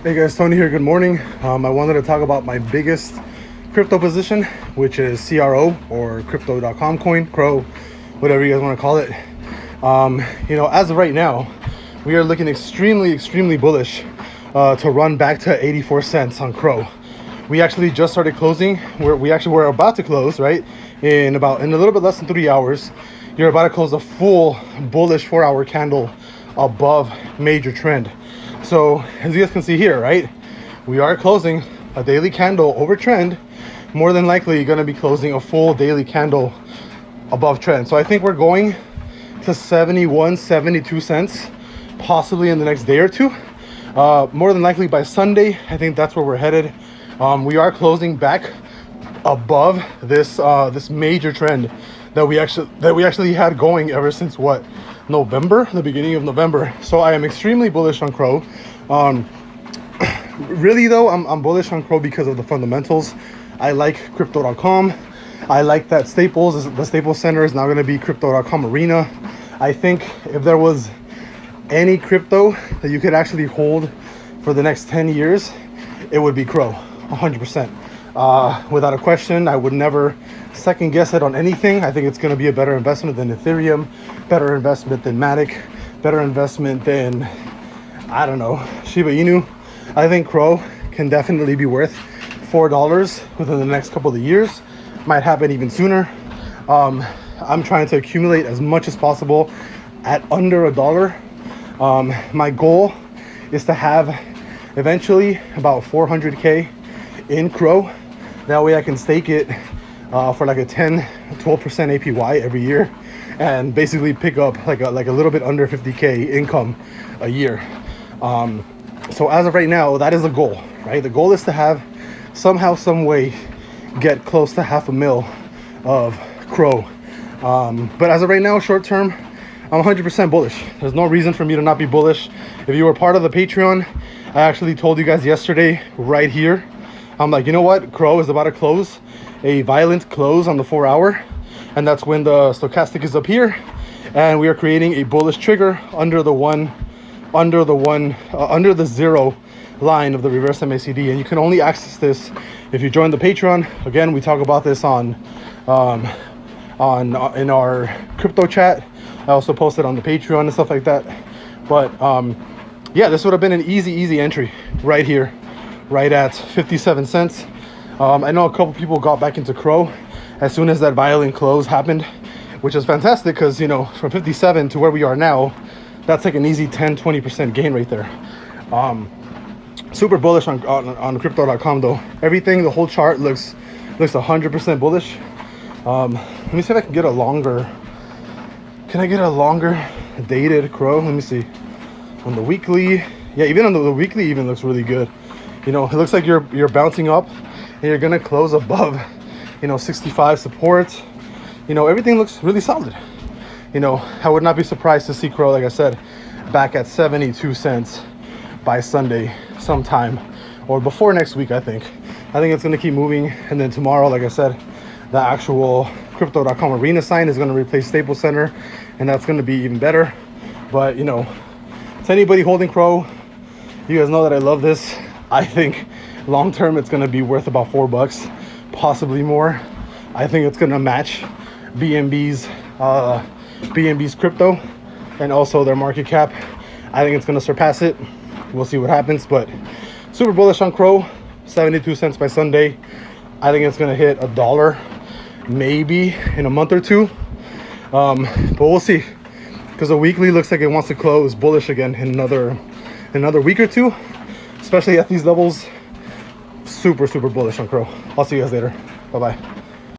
Hey guys, Tony here. Good morning. I wanted to talk about my biggest crypto position, which is CRO or crypto.com coin, CRO, whatever you guys want to call it. As of right now, we are looking extremely bullish to run back to 84 cents on CRO. We actually just started closing. We're about to close, right? In a little bit less than 3 hours. You're about to close a full bullish 4-hour candle above major trend. So as you guys can see here, right, we are closing a daily candle over trend. More than likely going to be closing a full daily candle above trend. So I think we're going to 71, 72 cents possibly in the next day or two. More than likely by Sunday, I think that's where we're headed. We are closing back above this major trend that we actually had going ever since what, November, the beginning of November. So I am extremely bullish on CRO. Really though, I'm bullish on CRO because of the fundamentals. I like crypto.com. I like that the Staples Center is now going to be crypto.com arena. I think if there was any crypto that you could actually hold for the next 10 years, it would be CRO, 100%. Without a question, I would never second guess it on anything. I think it's going to be a better investment than Ethereum, better investment than Matic, better investment than, I don't know, Shiba Inu. I think CRO can definitely be worth $4 within the next couple of years. Might happen even sooner. I'm trying to accumulate as much as possible at under $1. My goal is to have eventually about 400K in CRO. That way I can stake it for like a 10-12% APY every year and basically pick up like a little bit under 50K income a year. So as of right now, that is the goal, right? The goal is to have somehow, some way get close to $500,000 of CRO. But as of right now, short term, I'm 100% bullish. There's no reason for me to not be bullish. If you were part of the Patreon, I actually told you guys yesterday right here, I'm like, you know what? CRO is about to close a violent close on the 4-hour. And that's when the stochastic is up here. And we are creating a bullish trigger under the zero line of the reverse MACD. And you can only access this if you join the Patreon. Again, we talk about this in our crypto chat. I also posted on the Patreon and stuff like that. But yeah, this would have been an easy entry right here, right at 57 cents. I know a couple people got back into CRO as soon as that violent close happened, which is fantastic because, from 57 to where we are now, that's like an easy 10-20% gain right there. Super bullish on crypto.com though. Everything, the whole chart looks 100% bullish. Let me see if I can get a longer. Can I get a longer dated CRO? Let me see. On the weekly, yeah, even on the weekly even looks really good. It looks like you're bouncing up and you're gonna close above 65 support. Everything looks really solid. I would not be surprised to see CRO, like I said, back at 72 cents by Sunday sometime or before next week. I think it's gonna keep moving, and then tomorrow, like I said, the actual crypto.com arena sign is gonna replace Staples Center, and that's gonna be even better. But to anybody holding CRO, you guys know that I love this. I think long term it's gonna be worth about $4, possibly more. I think it's gonna match BNB's crypto and also their market cap. I think it's gonna surpass it. We'll see what happens, but super bullish on CRO. 72 cents by Sunday. I think it's gonna hit $1 maybe in a month or two, but we'll see, because the weekly looks like it wants to close bullish again in another week or two, especially at these levels. Super bullish on CRO. I'll see you guys later. Bye bye.